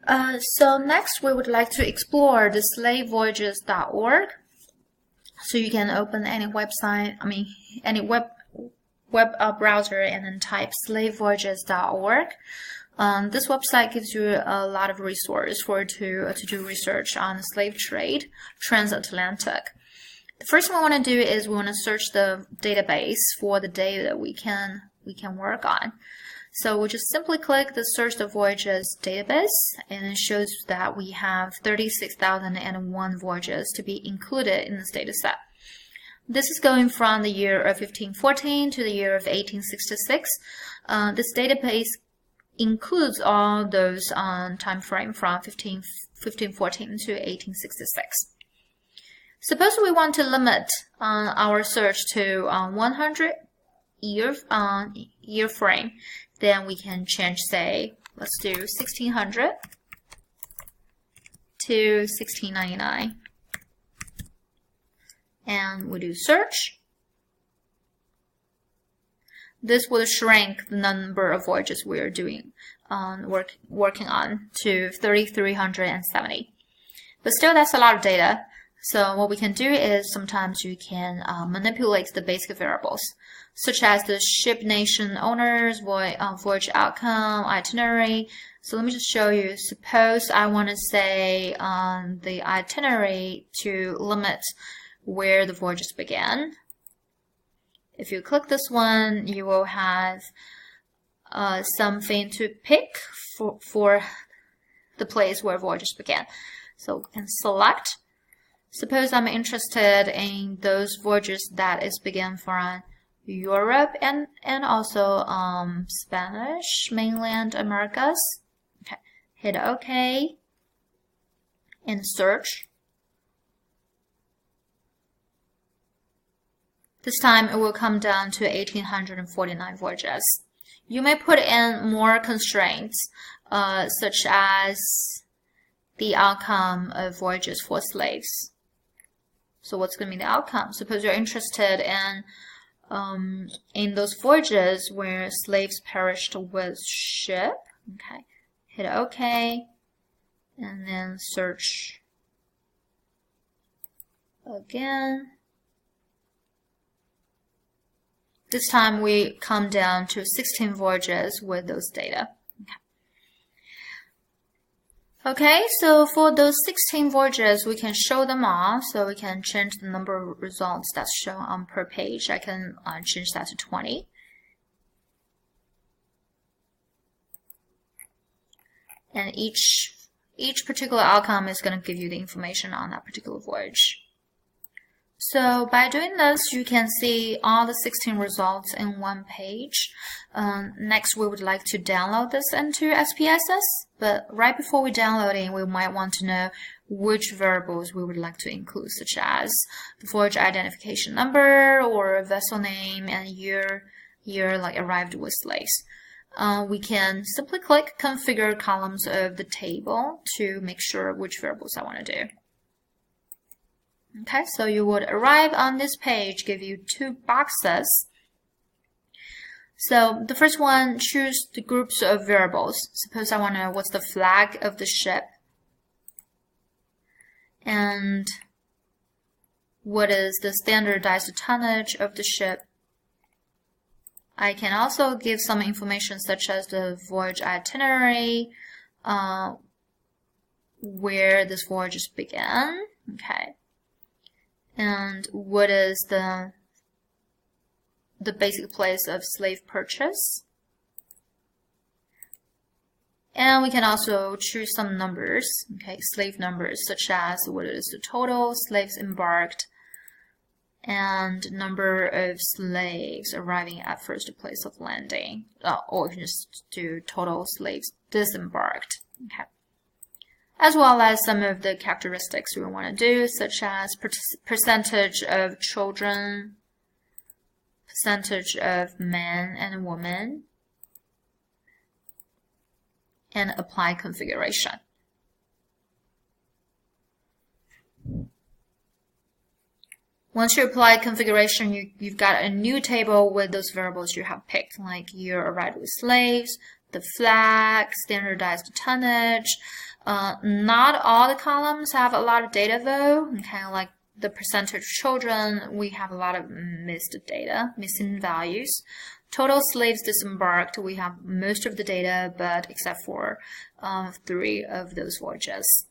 So next we would like to explore the slavevoyages.org. So you can open any website, any web browser and then type slavevoyages.org. This website gives you a lot of resources to do research on the slave trade transatlantic. The first thing we want to do is we want to search the database for the data that we can work on. So we'll just simply click the Search the Voyages database, and it shows that we have 36,001 voyages to be included in this data set. This is going from the year of 1514 to the year of 1866. This database includes all those time frame from 1514 to 1866. Suppose we want to limit our search to 100 year frame, then we can change, say, let's do 1600 to 1699, and we do search. This will shrink the number of voyages we are doing working on to 3,370. But still, that's a lot of data. So what we can do is sometimes you can manipulate the basic variables, such as the ship nation owners, voyage outcome, itinerary. So let me just show you. Suppose I want to say the itinerary to limit where the voyages began. If you click this one, you will have something to pick for the place where voyages began. So we can select. Suppose I'm interested in those voyages that is began from Europe and also Spanish mainland Americas. Okay, hit OK and search. This time it will come down to 1,849 voyages. You may put in more constraints, such as the outcome of voyages for slaves. So what's going to be the outcome? Suppose you're interested in those voyages where slaves perished with ship. Okay, hit OK, and then search again. This time we come down to 16 voyages with those data. Okay, so for those 16 voyages, we can show them all. So we can change the number of results that's shown on per page. I can change that to 20. And each particular outcome is going to give you the information on that particular voyage. So by doing this, you can see all the 16 results in one page. Next, we would like to download this into SPSS, but right before we download it, we might want to know which variables we would like to include, such as the voyage identification number or vessel name and year like arrived with slaves. We can simply click Configure columns of the table to make sure which variables I want to do. Okay, so you would arrive on this page, give you two boxes. So the first one, choose the groups of variables. Suppose I want to know what's the flag of the ship and what is the standardized tonnage of the ship. I can also give some information such as the voyage itinerary, where this voyage began. Okay. And what is the basic place of slave purchase. And we can also choose some numbers, okay, slave numbers, such as what is the total slaves embarked and number of slaves arriving at first place of landing. Or we can just do total slaves disembarked, okay. As well as some of the characteristics we want to do, such as percentage of children, percentage of men and women, and apply configuration. Once you apply configuration, you've got a new table with those variables you have picked, like year arrived with slaves, the flag, standardized tonnage, Not all the columns have a lot of data though. Okay, like the percentage of children, we have a lot of missing values. Total slaves disembarked, we have most of the data, but except for 3 of those voyages.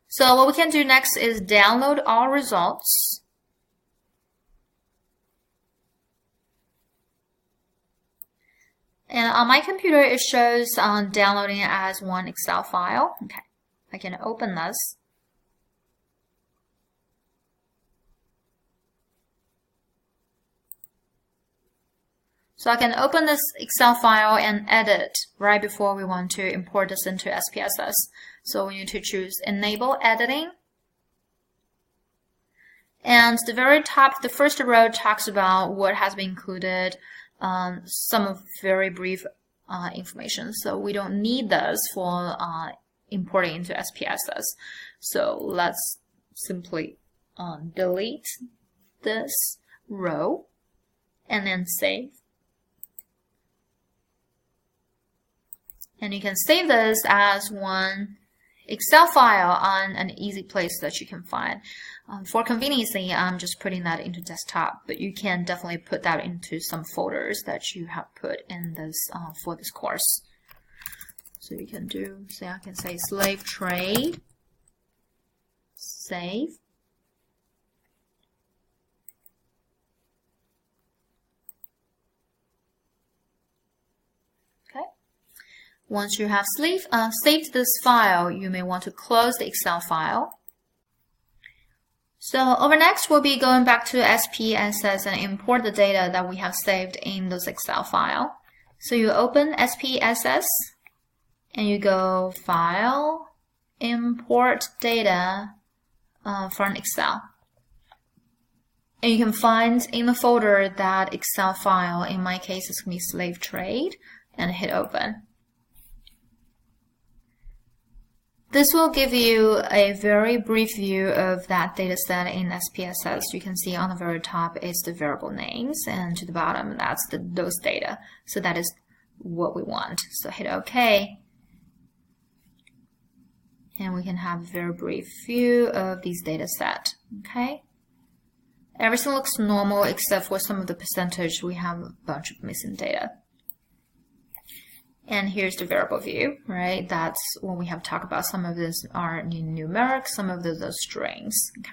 So what we can do next is download all results. And on my computer, it shows downloading it as one Excel file. Okay, I can open this. So I can open this Excel file and edit right before we want to import this into SPSS. So we need to choose Enable Editing. And the very top, the first row talks about what has been included, some of very brief information. So we don't need this for importing into SPSS. So let's simply delete this row and then save. And you can save this as one Excel file on an easy place that you can find. For convenience, I'm just putting that into desktop, but you can definitely put that into some folders that you have put in this for this course. So you can do, say I can say slave trade, save. Once you have saved this file, you may want to close the Excel file. So over next, we'll be going back to SPSS and import the data that we have saved in this Excel file. So you open SPSS and you go File, Import Data from Excel. And you can find in the folder that Excel file. In my case, it's going to be slave trade, and hit Open. This will give you a very brief view of that data set in SPSS. You can see on the very top is the variable names, and to the bottom that's those data. So that is what we want. So hit OK. And we can have a very brief view of these data set. Okay. Everything looks normal except for some of the percentage. We have a bunch of missing data. And here's the variable view, right? That's when we have talked about some of these are numeric, some of those are strings. Okay.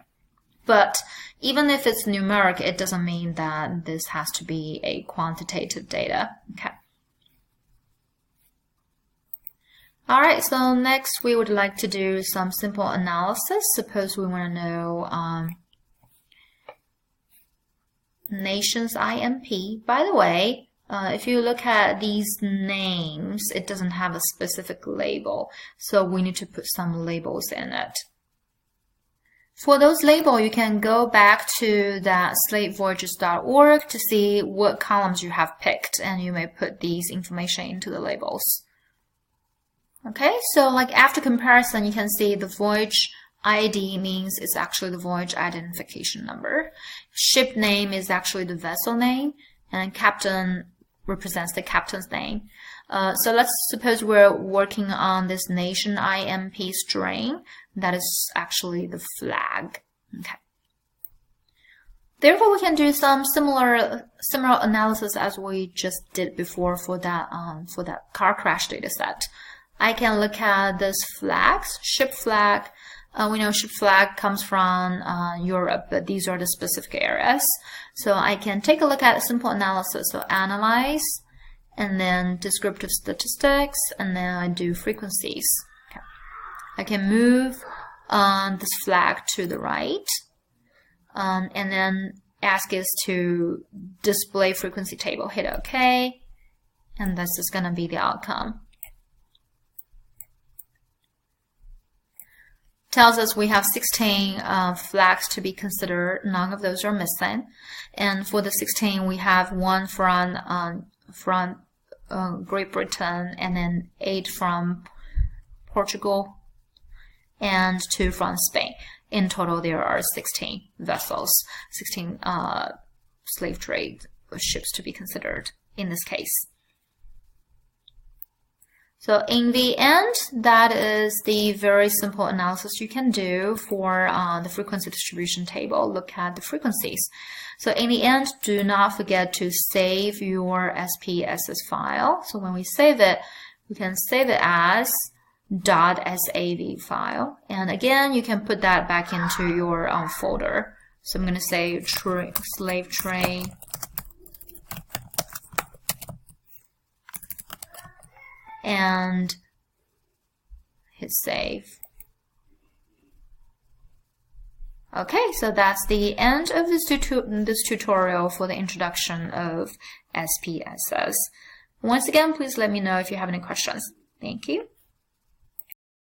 But even if it's numeric, it doesn't mean that this has to be a quantitative data. Okay. All right, so next we would like to do some simple analysis. Suppose we want to know nations IMP. By the way, if you look at these names, it doesn't have a specific label, so we need to put some labels in it. For those labels, you can go back to that slavevoyages.org to see what columns you have picked, and you may put these information into the labels. Okay, so like after comparison, you can see the voyage ID means it's actually the voyage identification number. Ship name is actually the vessel name, and captain represents the captain's name. So let's suppose we're working on this nation IMP string. That is actually the flag. Okay. Therefore, we can do some similar analysis as we just did before for that car crash data set. I can look at this flags, ship flag. We know ship flag comes from Europe, but these are the specific areas. So I can take a look at a simple analysis. So analyze, and then descriptive statistics, and then I do frequencies. Okay. I can move this flag to the right, and then ask it to display frequency table. Hit OK, and this is going to be the outcome. Tells us we have 16 flags to be considered. None of those are missing. And for the 16, we have one from Great Britain, and then 8 from Portugal, and 2 from Spain. In total, there are 16 vessels, 16 slave trade ships to be considered in this case. So in the end, that is the very simple analysis you can do for the frequency distribution table. Look at the frequencies. So in the end, do not forget to save your SPSS file. So when we save it, we can save it as .sav file. And again, you can put that back into your folder. So I'm going to say slave train and hit save. Okay, so that's the end of this tutorial for the introduction of SPSS. Once again, please let me know if you have any questions. Thank you.